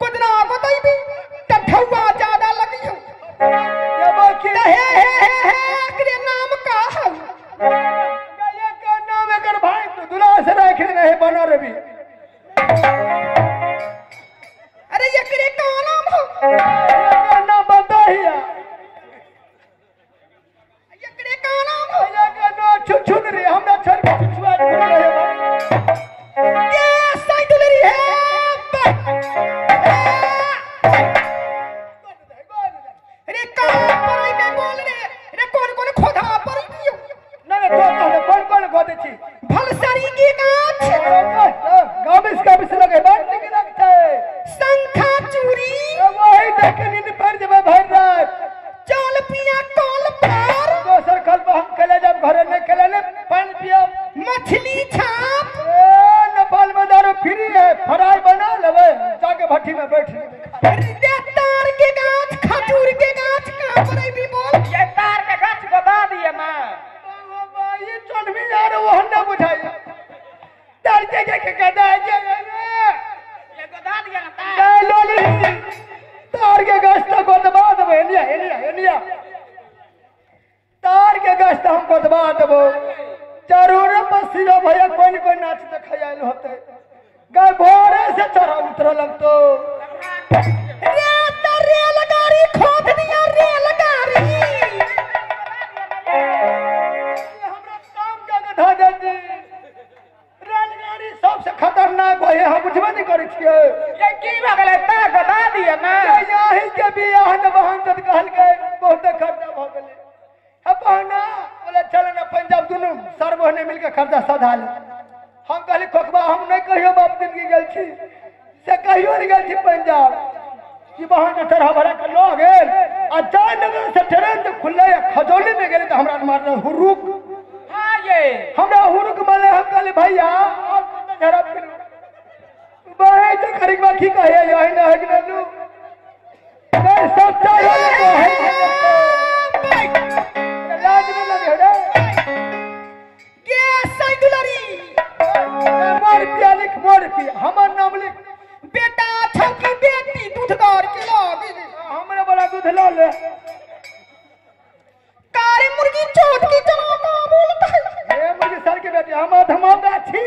गुदना बताई भी टठुआ ज्यादा लगी हो एकरे नाम का है ये का नाम एकर भाई तो दुला से रखे नहीं बना रे भी अरे एकरे का नाम हो ये नाम बताइया एकरे का नाम हो ये का नाम छुछुन रे हमरा छोड़ के छुछुआ रहे ये साइकिलरी है अरे कहां पर आई मैं बोल रे अरे कौन कौन खोदा पर दियो ना तो कौन गोदे छी भलसरी की गाछ गाबिस लगे बात के रखते शंखा चूड़ी वही देख के नींद पर जब भर रात चल पिया कल पर दोसर कल पर हम खेले जब घरे नहीं खेले ले पानी पियो मछली छाप नेपाल में दारू फ्री है फ्राई बना लेवे जाके भट्टी में बैठ अरे तार के गाछ खजूर के गाछ कहां पर आई भी बोल ये तार के गाछ बता दिए मां ये चल भी यार वो हन्ना बुझाई तार के गदा ये बता दिया ना तार लोली तार के गाछ तो गोदबा देबो एनिया तार के गाछ तो हम गोदबा देबो जरूर बसिया भैया कोई नाच देखायल होते गा भोरे से चढ़ा उतर लगतो रे त रेलगाड़ी खोद दिया रेलगाड़ी हमरा काम का गधा जल्दी रेलगाड़ी सबसे खतरनाक है हम बुझबे नहीं करै छियै ये की भ गेलै तार बता दिए ना यही के बियाह न बहन तक कहल के बहुत खर्चा भ गेलै अपना बोले चल ना पंजाब दुनू सर बहने मिलके खर्चा सधा ले हम कहली खोखबा हम नहीं कहियो बाप दिन की गेल छी से कहियो नहीं गेल छी पंजाब कि बहन के तरह भरा के लो गेल आ जयनगर से ट्रेन जो खुले खजौली में गेले तो हमरा मारना हुरुक हां ये हमरा हुरुक माले हम कहली भैया आप तो झरा फिर बहे तो खरीदवा की कहे यही ना है कि नू नहीं सच्चा है लाज में लगे रे के साइकिलरी मोर पिया हमर नाम लिख बेटा छौकी बेटी दूधगार के लागे हमरा बड़ा दूध ला ले कारे मुर्गी चोट की जना का बोलता है ए मुझे सर के बेटी हम धमादा छी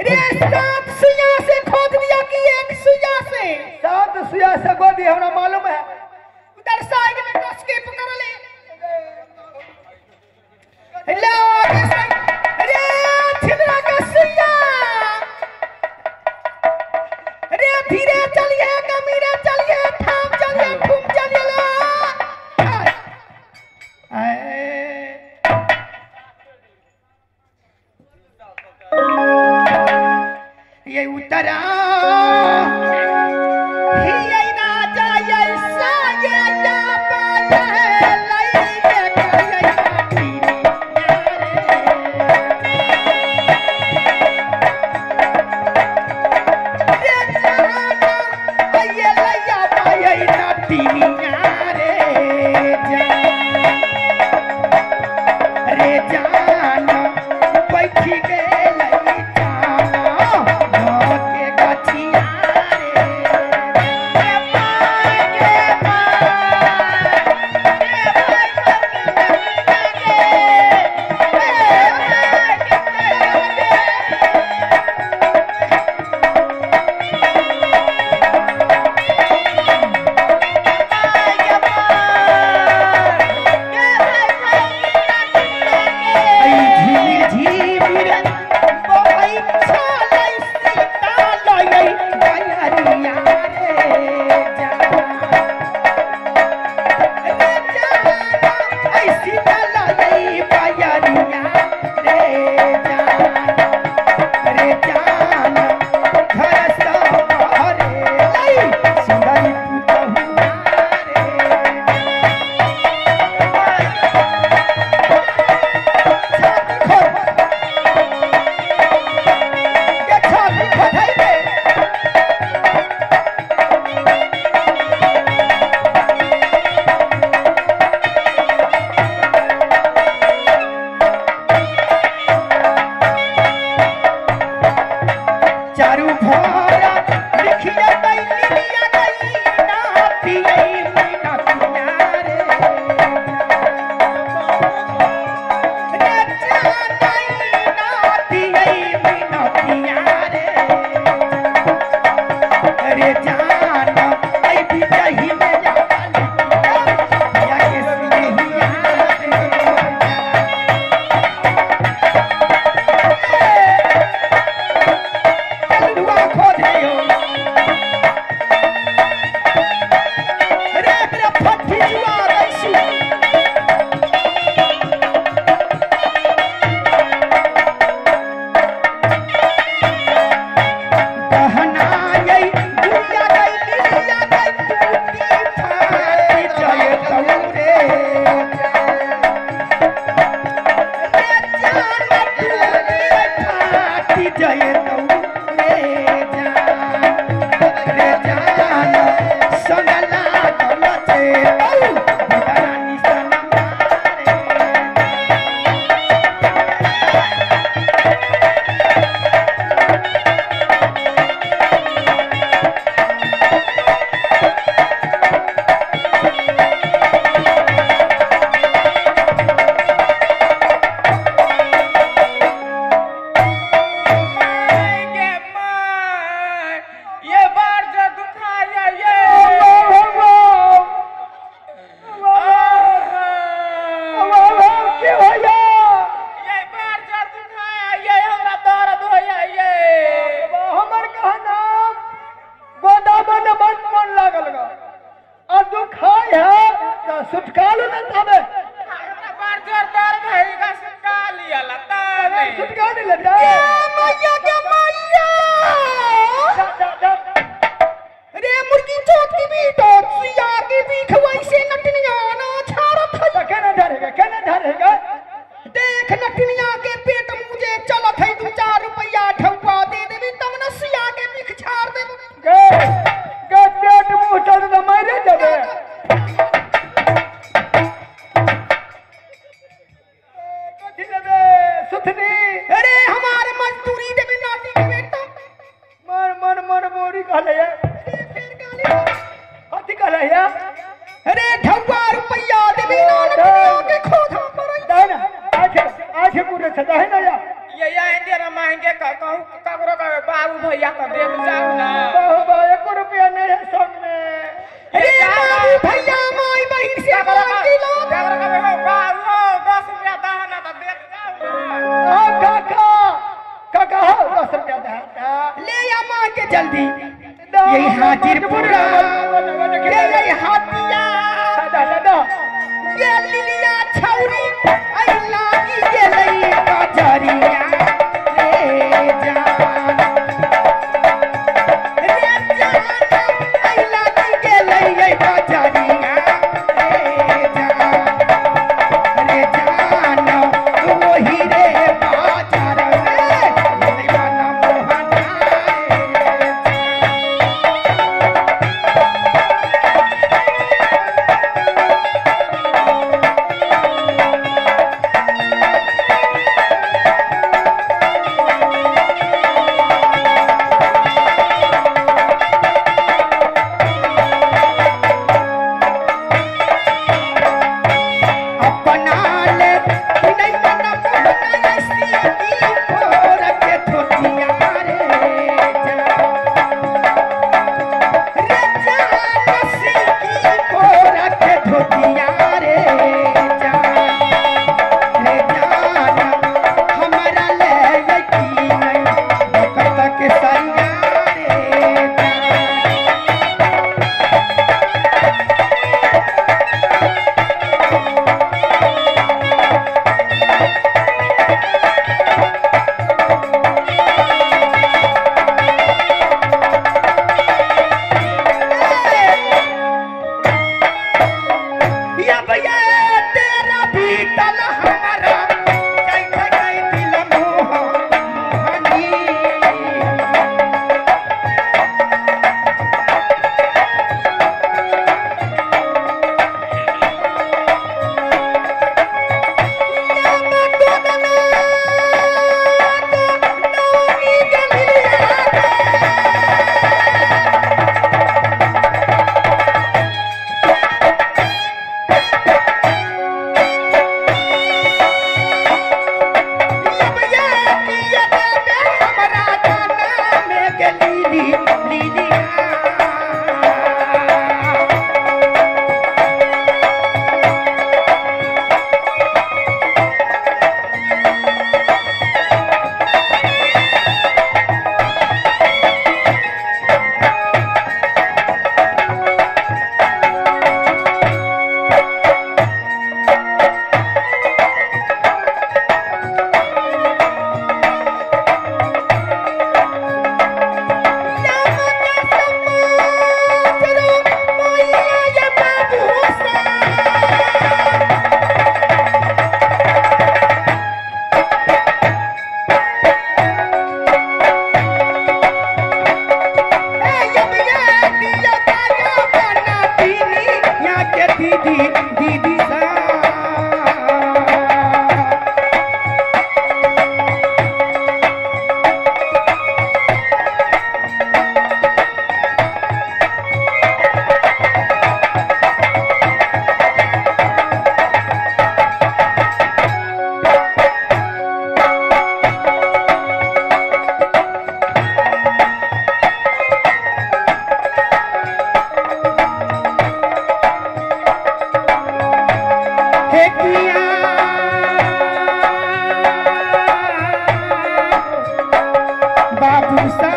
रे सात सुइया से खोद दिया कि एक सुइया से सात सुइया से गोदी हमरा मालूम है उधर साइड में कस के पकड़ ले ला रे छिदरा का सुइया रे धीरे चलिए कमीरे चलिए थाम चलिए घूम चलिए ला ये उतरा ये राजा ये साया या पाया लाई रे जाना बैठी के लई जाना के गछिया घोरा लिखिए दैलिया गई नाती आई मीना किनारे रे जानाई नाती आई मीना किनारे रे जाना आई भी जही में जाली या के सिहिया जल्दी यही हाजिर पूरा यही हाथिया ये लिलिया छौरी आई लागी गेलई बाजारिया रे जान आई लागी गेलई बाजारिया रे जान वही रे बाजार में दीवाना मोहना भूसा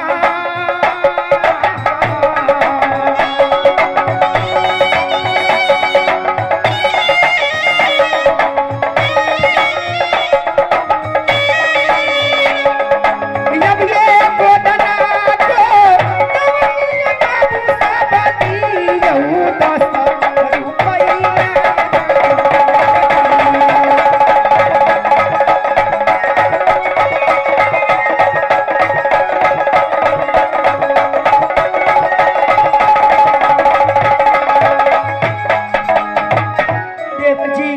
जब ये गोदना को कवनिया का भूसा बदी रहू दस रुपया देवर जी,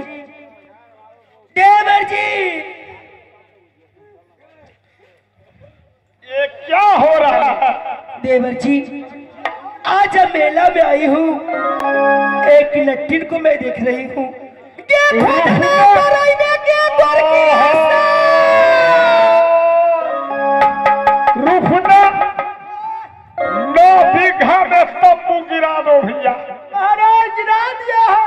देवर जी, ये क्या हो रहा है? देवर जी, आज मैं मेला में आई हूँ, एक लट्ठिन को मैं देख रही हूँ। रुकना, 9 बीघा में तब्बू गिरा दो भैया। महाराज गिरा दिया है।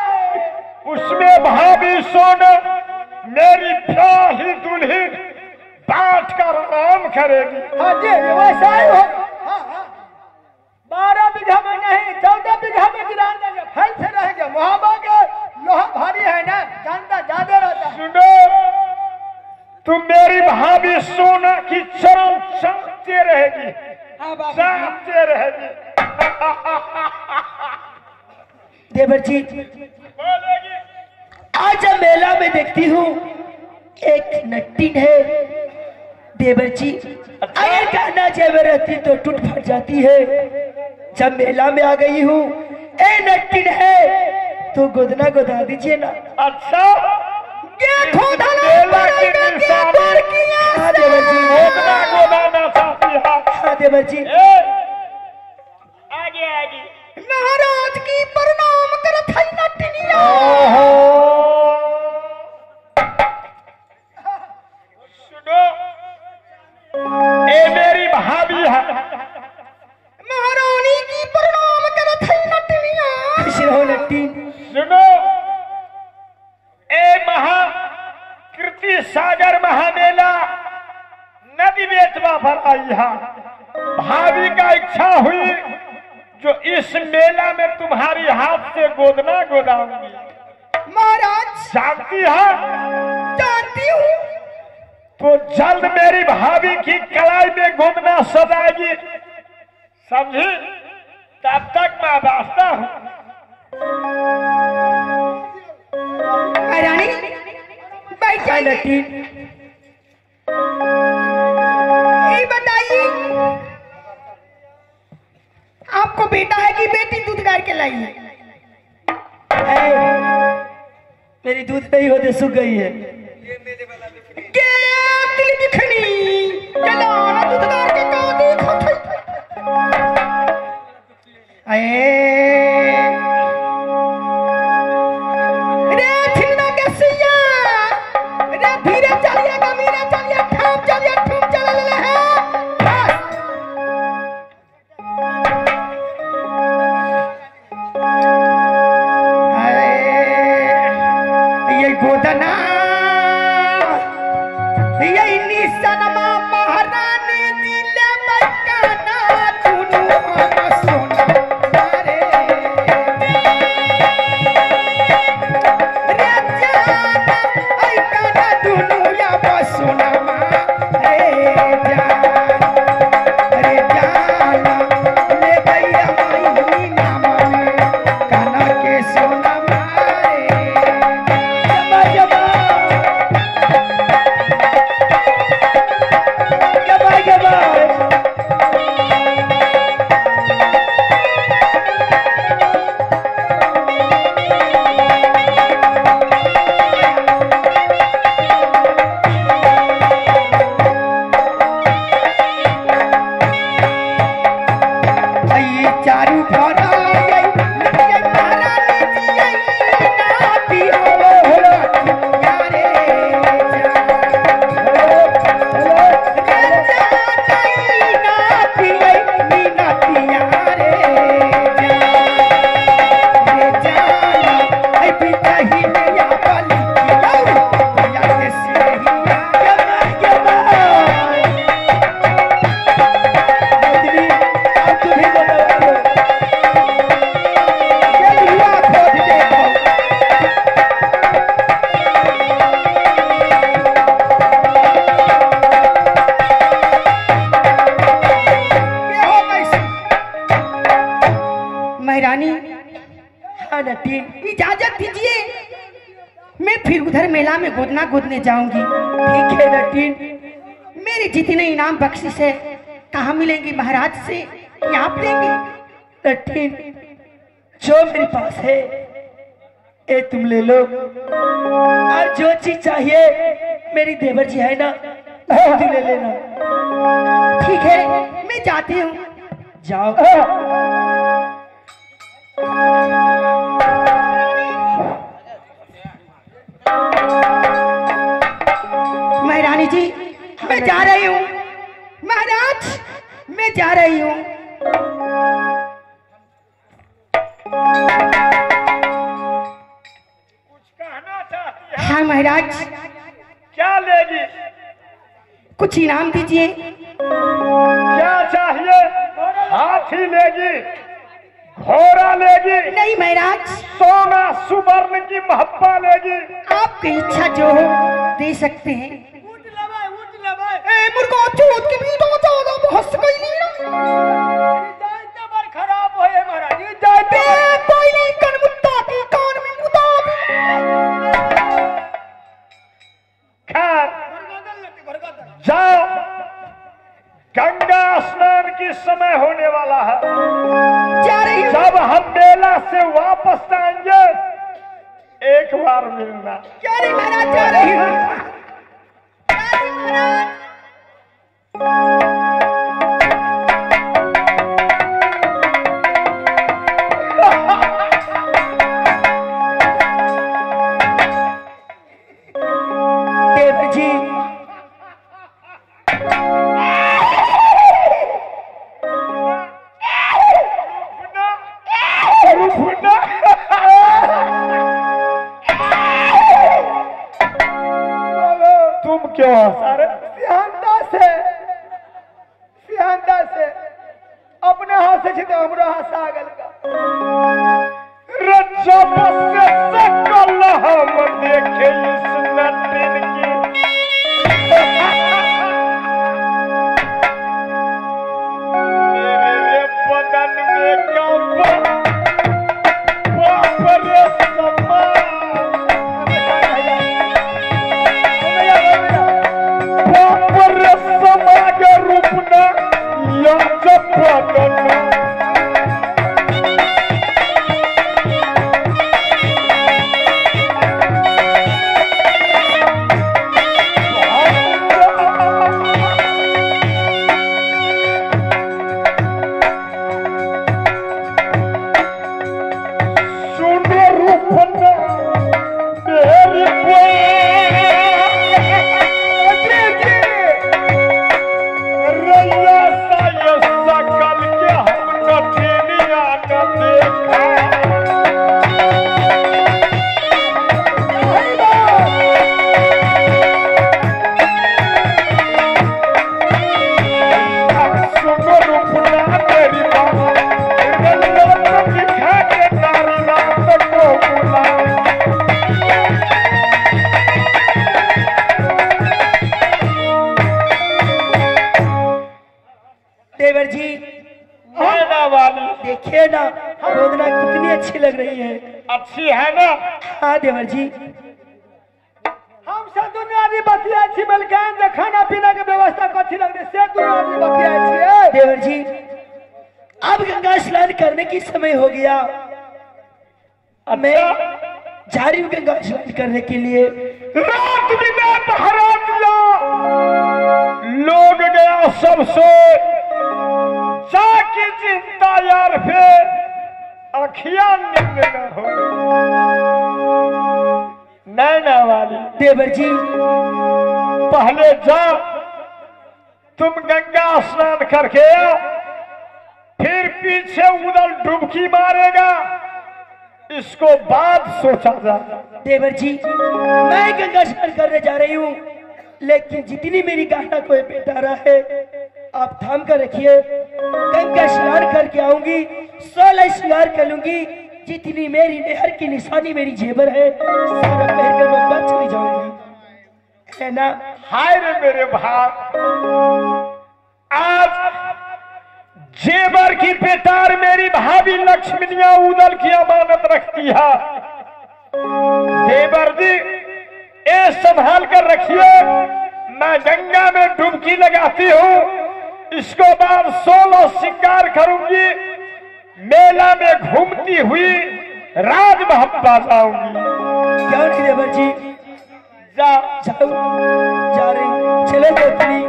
उसमें भाभी सोना मेरी प्यारी दुल्हन बैठ कर आराम करेगी। हाँ जी, वैसा ही हो। हाँ, हाँ। 12 बीघा में नहीं, 14 बीघा में गिरा देंगे, फल से रहेंगे। मोहब्बत का लोहा भारी है ना, जानता ज्यादा रहता है। सुनो, तुम मेरी भाभी सोना की चरण चाटते रहेगी, हाँ बाबा। चाटते रहेगी। देवर जी, बोलेगी आज मैं मेला में देखती हूँ, एक नट्टिन है। देवर जी, अगर गाना जेवर रहती तो टूट फट जाती है। जब मेला में आ गई हूँ, ए नट्टिन है तो गोदना गोदा दीजिए ना। अच्छा, मेला की निशानी। हाँ देवर जी, गोदना गोदाना चाहती है। हाँ देवर जी। आगे आगे। महाराज की प्रणाम करत है नट्टिनिया। सुनो, ए मेरी भाभी है। महारानी की प्रणाम करत है नट्टिनिया। खुश रहो नट्टिन। सुनो, ए महाकृति सागर महामेला नदी बेचवा पर आई है। भाभी का इच्छा हुई जो इस मेला में तुम्हारी हाथ से गोदना गोदाऊंगी। महाराज जानती है? जानती हूँ। तो जल्द मेरी भाभी की कलाई में गोदना सजाएगी, समझी? तब तक मैं वास्ता हूँ। रानी बैठ जाए नट्टिन। ये बताइए, आपको बेटा है कि बेटी दूध गार के लाई है? मेरी दूध नहीं होते सूख गई है। दिखनी चलाना दूध गार के का देखो रे छिलना के सिया रे धीरे चलिए गमीरे चलिए ठम चलिए ठुम चले ले है। ये गोदना रानी। हाँ नटीन, इजाजत दीजिए, मैं फिर उधर मेला में कूदने जाऊंगी। ठीक है नटीन। मेरे जितने इनाम बख्शिश है कहाँ मिलेंगी? महाराज से यहाँ देंगे? नटीन, जो मेरे पास है ये तुम ले लो, और जो चीज चाहिए मेरी देवर जी है ना वो ले लेना। ठीक है, मैं जाती हूँ। जाओ। महारानी जी, मैं जा रही हूँ। महाराज, मैं जा रही हूँ। हाँ महाराज। क्या लेगी? कुछ इनाम दीजिए। क्या चाहिए? हाथी लेगी, घोड़ा लेगी? नहीं महाराज, सोना सुवर्ण की महब्बा लेगी? आपकी इच्छा जो हो दे सकते हैं। मुर्गा चोट के भी तो ज्यादा हंस गई नहीं। खराब हो महाराज, कोई नहीं, कान मुद्दा की कान में मुद्दा। खैर जाओ, गंगा स्नान की समय होने वाला है। जा रही हूँ। जब हम मेला से वापस आएंगे एक बार मिलना। जा रही महाराज, जा रही हूँ। देव जी, तुम क्यों सारे सियांता से अपने हाथ से छिटे हमरा हाथ सागल का रजब से सकल हम देखे इस नटिन की। मेरे बदन में कंप बाप रे समा समाज रूपना या जपना। सुनो रूपना मेरी देवर जी, वाली देखिए ना रोदना कितनी अच्छी लग रही है। अच्छी है ना? हाँ देवर जी। हम सब दुनिया की बतिया अच्छी मिलकर जे खाना पीना की व्यवस्था कथी लगती से दुनिया की बतिया अच्छी है। देवर जी, अब गंगा स्नान करने की समय हो गया। मैं जा रही हूँ गंगा स्नान करने के लिए। रात बिना पहरा दिया, लोग गया सबसे की चिंता यार, फिर अखियां नींद न हो। नैना वाली देवर जी, पहले जा, तुम गंगा स्नान करके आओ, फिर पीछे उधर डुबकी मारेगा, इसको बाद सोचा जा। देवर जी, मैं गंगा स्नान करने जा रही हूँ, लेकिन जितनी मेरी गहना कोई बेटारा है आप थाम कर रखिए। गंगा स्नान करके आऊंगी, 16 श्रृंगार कर लूंगी, जितनी मेरी नेहर की निशानी मेरी जेबर है सारा पहन कर मैं बच चली जाऊंगी, है ना? हाय रे मेरे भाई, आज जेवर की पेटार मेरी भाभी लक्ष्मीनिया उदल की अमानत रखती है। देवर जी ये संभाल कर रखिए, मैं गंगा में डुबकी लगाती हूँ, इसको बाद 16 श्रृंगार करूंगी, मेला में घूमती हुई राजमहल जाऊंगी। क्यों नहीं देवर जी? जाओ, जा रही चले गोतनी।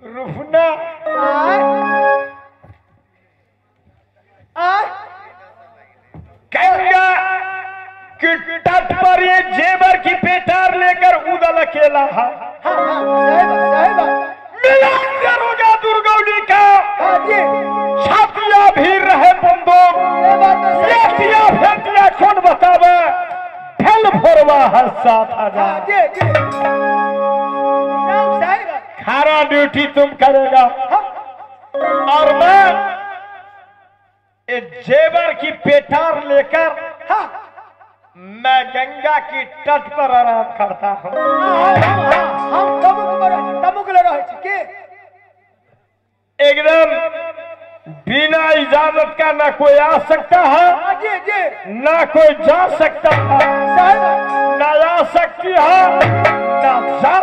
रुफना गंगा के तट पर ये जेवर की पेटार लेकर उदल अकेला है। मिलान करोगा दुर्गौली का, छातिया भी रहे बंदूक, ये फेंटिया कौन बतावे, फल भरवा हर 7,000। खारा ड्यूटी तुम करेगा और मैं जेवर की पेटार लेकर मैं गंगा की तट पर आराम करता हूँ। एकदम बिना इजाजत का ना कोई आ सकता है, ना कोई जा सकता है, ना आ सकती है, ना जा